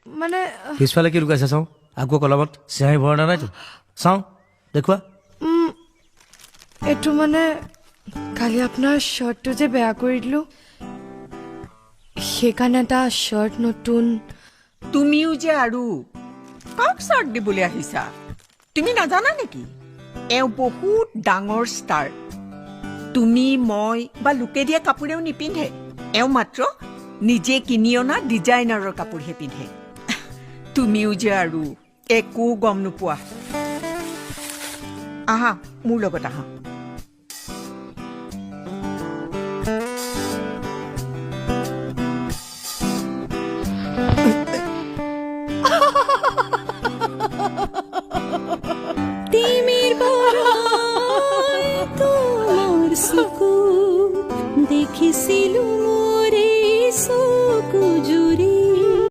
মানে পিছফালে কি লুকাইছে চাওঁ আকৌ কলমত চিঞাহী ভৰণা নাইতো চাওঁ দেখুৱা এইটো মানে কালি আপোনাৰ শ্বাৰ্টটো যে বেয়া কৰি দিলোঁ সেইকাৰণে এটা শ্বাৰ্ট নতুন তুমিও যে আৰু কাক চাৰ্ট দিবলৈ আহিছা তুমি নাজানা নেকি এওঁ বহুত ডাঙৰ ষ্টাৰ তুমি মই বা লোকে দিয়া কাপোৰেও নিপিন্ধে এওঁ মাত্ৰ নিজে কিনি অনা ডিজাইনাৰৰ কাপোৰহে পিন্ধে তুমিও যে আৰু একো গম নোপোৱা আহা মোৰ লগত আহা